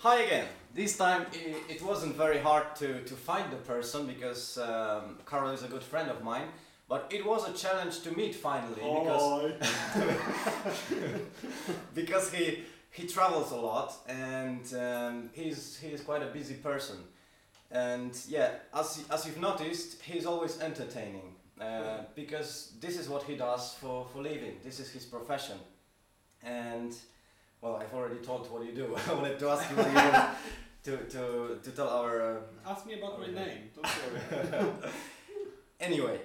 Hi again. This time it wasn't very hard to find the person because Karol is a good friend of mine, but it was a challenge to meet finally because he travels a lot and he's quite a busy person. And yeah, as you've noticed, he's always entertaining because this is what he does for living. This is his profession. And well, I've already told what you do. I wanted to ask you what you do to tell our. Ask me about my name. Don't worry. Anyway,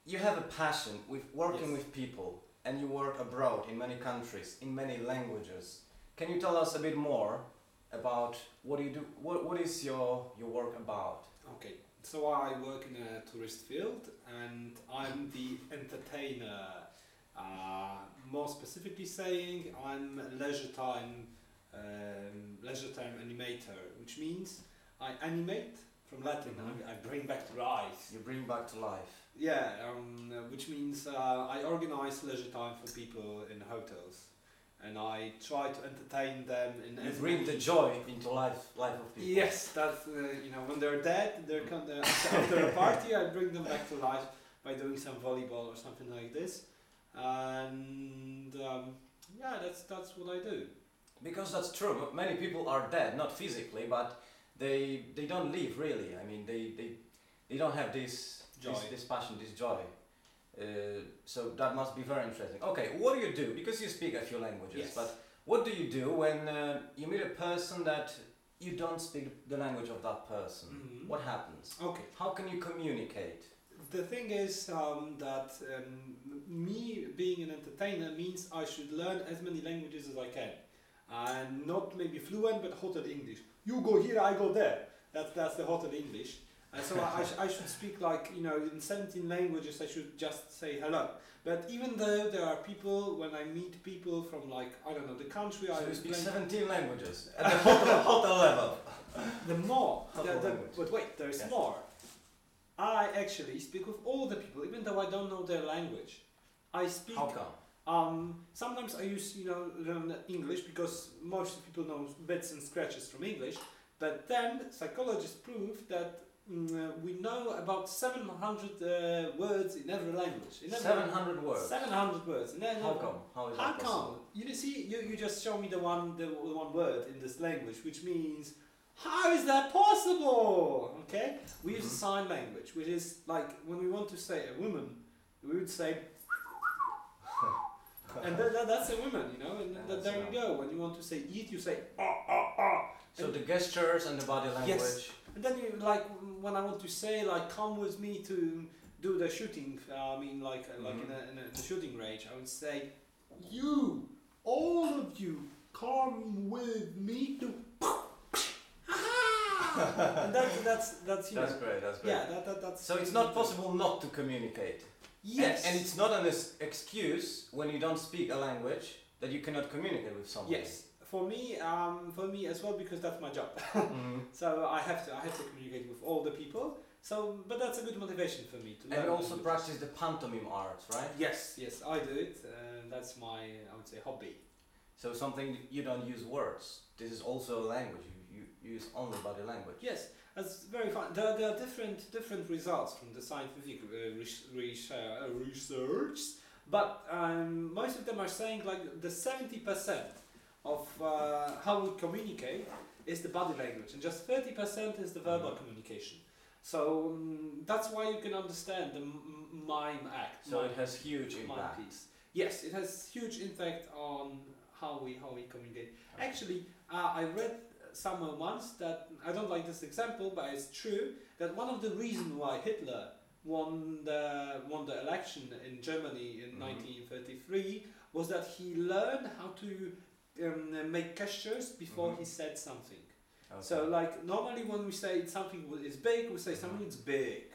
you have a passion with working with people, and you work abroad in many countries, in many languages. Can you tell us a bit more about what do you do? What is your work about? Okay, so I work in a tourist field, and I'm the entertainer. More specifically saying, I'm a leisure time animator, which means I animate from Latin. I bring back to life. You bring back to life. Yeah, which means I organize leisure time for people in hotels, and I try to entertain them in. You bring the joy into life of people. Yes, that's when they're dead, after a party, I bring them back to life by doing some volleyball or something like this. And yeah, that's what I do. Because that's true. But many people are dead, not physically, but they don't live really. I mean, they don't have this passion, this joy. So that must be very interesting. Okay, what do you do? Because you speak a few languages, yes. But what do you do when you meet a person that you don't speak the language of that person? Mm-hmm. What happens? Okay. How can you communicate? The thing is that me being an entertainer means I should learn as many languages as I can. And not maybe fluent, but hotel English. You go here, I go there. That's the hotel English. So I should speak in 17 languages, I should just say hello. But even though there are people, when I meet people from the country so I you speak 17 languages at the hotel level. The more, but wait, there's more. I actually speak with all the people, even though I don't know their language. I speak. How come? Sometimes I use learn English because most people know bits and scratches from English. But then psychologists prove that we know about 700 words in every language. 700 words. 700 words. How come? How is that possible? You see, you just show me the one word in this language, which means. How is that possible? Okay, we use sign language, which is like when we want to say a woman, we would say, and that's a woman, and there you go. When you want to say eat, you say So the gestures and the body language. Yes, and then you when I want to say come with me to do the shooting. In the shooting range, I would say, you, all of you, come with me to. And that's That's great. That's great. Yeah, that's. So it's not possible not to communicate. Yes. And it's not an excuse when you don't speak a language that you cannot communicate with someone. Yes. For me as well, because that's my job. So I have to communicate with all the people. So, but that's a good motivation for me to learn. And you also practice the pantomime arts, right? Yes, I do it. That's my, I would say, hobby. So something you don't use words. This is also a language. You use only body language. Yes, that's very fun. There are different results from the scientific research, but most of them are saying the 70% of how we communicate is the body language, and just 30% is the verbal communication. So that's why you can understand the mime act. So it has huge impact. Yes, it has huge impact on how we communicate. Okay. Actually, I read somewhere once that, I don't like this example, but it's true, that one of the reasons why Hitler won the election in Germany in 1933 was that he learned how to make gestures before he said something. Okay. So normally when we say something is big, we say something is big.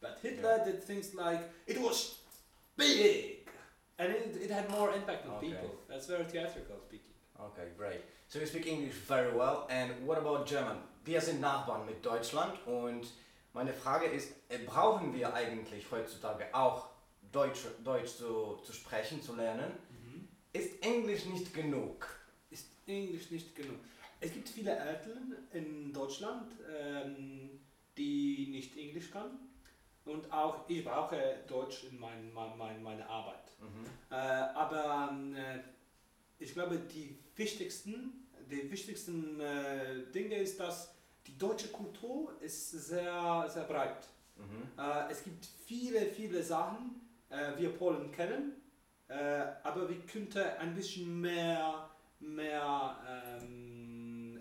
But Hitler did things like, it was big! And it had more impact on people. That's very theatrical speaking. Okay, great. So you speak English very well. And what about German? Wir sind Nachbarn mit Deutschland und meine Frage ist, brauchen wir eigentlich heutzutage auch Deutsch zu sprechen, zu lernen? Ist Englisch nicht genug? Ist Englisch nicht genug? Es gibt viele Eltern in Deutschland, die nicht Englisch können. Und auch ich brauche Deutsch in meiner Arbeit. Aber ich glaube, die wichtigsten Dinge ist, dass die deutsche Kultur ist sehr, sehr breit. Es gibt viele Sachen, wir Polen kennen, aber wir könnten ein bisschen mehr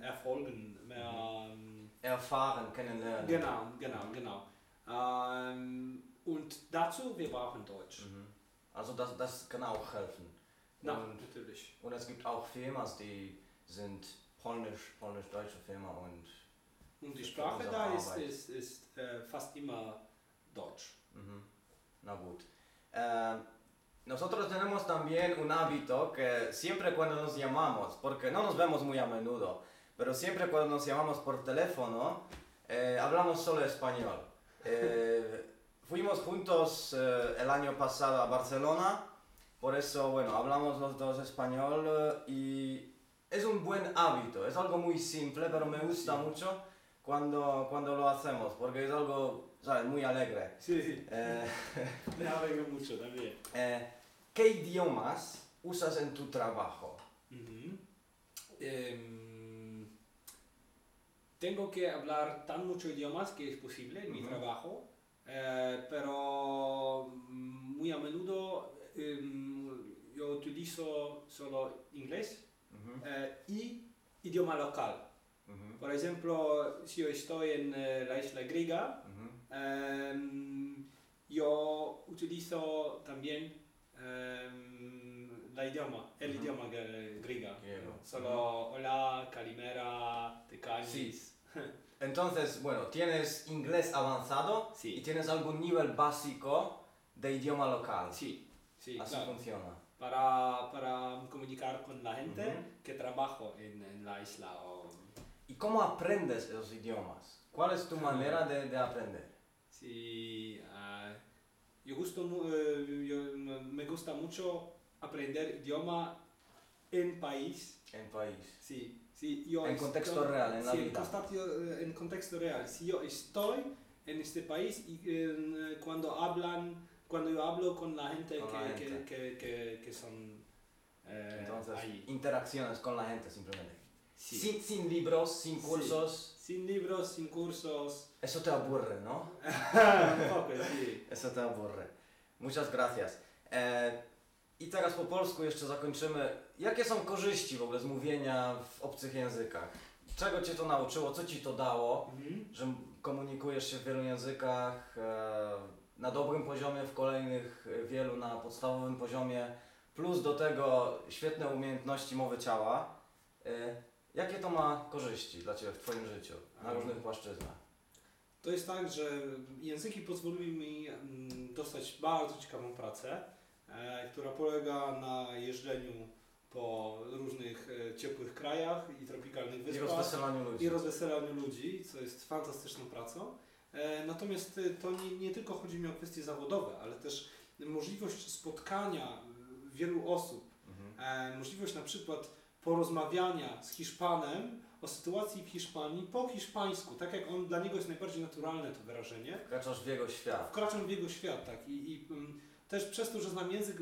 erfolgen, mehr erfahren, kennenlernen. Genau. Und dazu, wir brauchen Deutsch. Also das kann auch helfen. Natürlich. Und es gibt auch Firmen, die sind polnisch-deutsche Firma und die Sprache da ist fast immer Deutsch. Na gut. Nosotros tenemos también un hábito que siempre cuando nos llamamos, porque no nos vemos muy a menudo, pero siempre cuando nos llamamos por teléfono, hablamos solo español. Fuimos juntos el año pasado a Barcelona, por eso, bueno, hablamos los dos español y es un buen hábito, es algo muy simple, pero me gusta mucho cuando lo hacemos, porque es algo, ¿sabes?, muy alegre. Sí, me alegra mucho también. ¿Qué idiomas usas en tu trabajo? Tengo que hablar tan muchos idiomas que es posible en mi trabajo, pero muy a menudo yo utilizo solo inglés y idioma local. Por ejemplo, si yo estoy en la isla griega, yo utilizo también el idioma griego. Solo hola, calimera, te canis. Sí. Entonces, bueno, tienes inglés avanzado y tienes algún nivel básico de idioma local. Sí, así claro. funciona. Para comunicar con la gente que trabajo en la isla. ¿Y cómo aprendes esos idiomas? ¿Cuál es tu manera de aprender? Sí, me gusta mucho aprender idioma en país. En país. Sí, en contexto real, en la vida. En contexto real. Si yo estoy en este país y cuando yo hablo con la gente que son entonces, ahí. Interacciones con la gente simplemente. Sí. Sin libros, sin cursos. Sí. Sin libros, sin cursos. Eso te aburre, ¿no? Un poco, sí. Eso te aburre. Muchas gracias. I teraz po polsku jeszcze zakończymy. Jakie są korzyści w ogóle z mówienia w obcych językach? Czego Cię to nauczyło? Co Ci to dało? Że komunikujesz się w wielu językach, na dobrym poziomie, w kolejnych wielu na podstawowym poziomie, plus do tego świetne umiejętności mowy ciała. Jakie to ma korzyści dla Ciebie w Twoim życiu, na różnych płaszczyznach? To jest tak, że języki pozwoliły mi dostać bardzo ciekawą pracę, która polega na jeżdżeniu po różnych ciepłych krajach i tropikalnych wyspach I rozweselaniu ludzi, co jest fantastyczną pracą. Natomiast to nie tylko chodzi mi o kwestie zawodowe, ale też możliwość spotkania wielu osób, możliwość na przykład porozmawiania z Hiszpanem o sytuacji w Hiszpanii po hiszpańsku, tak jak dla niego jest najbardziej naturalne to wyrażenie. Wkraczasz w jego świat. Wkraczam w jego świat, tak. I też przez to, że znam język,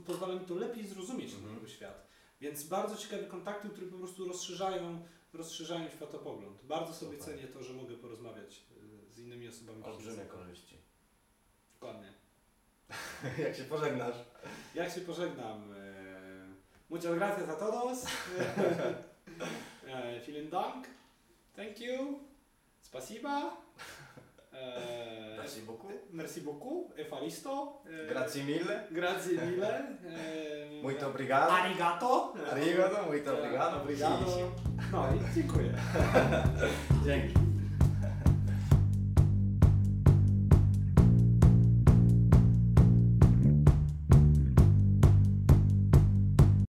pozwala mi to lepiej zrozumieć ten jego świat. Więc bardzo ciekawe kontakty, które po prostu rozszerzają światopogląd. Bardzo sobie cenię to, że mogę porozmawiać z innymi osobami. Olbrzymie korzyści. Dokładnie. Jak się pożegnasz? Jak się pożegnam? Muchas gracias a todos. Vielen Dank. Thank you. Spasiba. Merci beaucoup. Merci beaucoup. Efaristo. Grazie mille. Grazie mille. Muito obrigado. Arigato. Arigato, muito obrigado. Obrigado. No i dziękuję. Dzięki.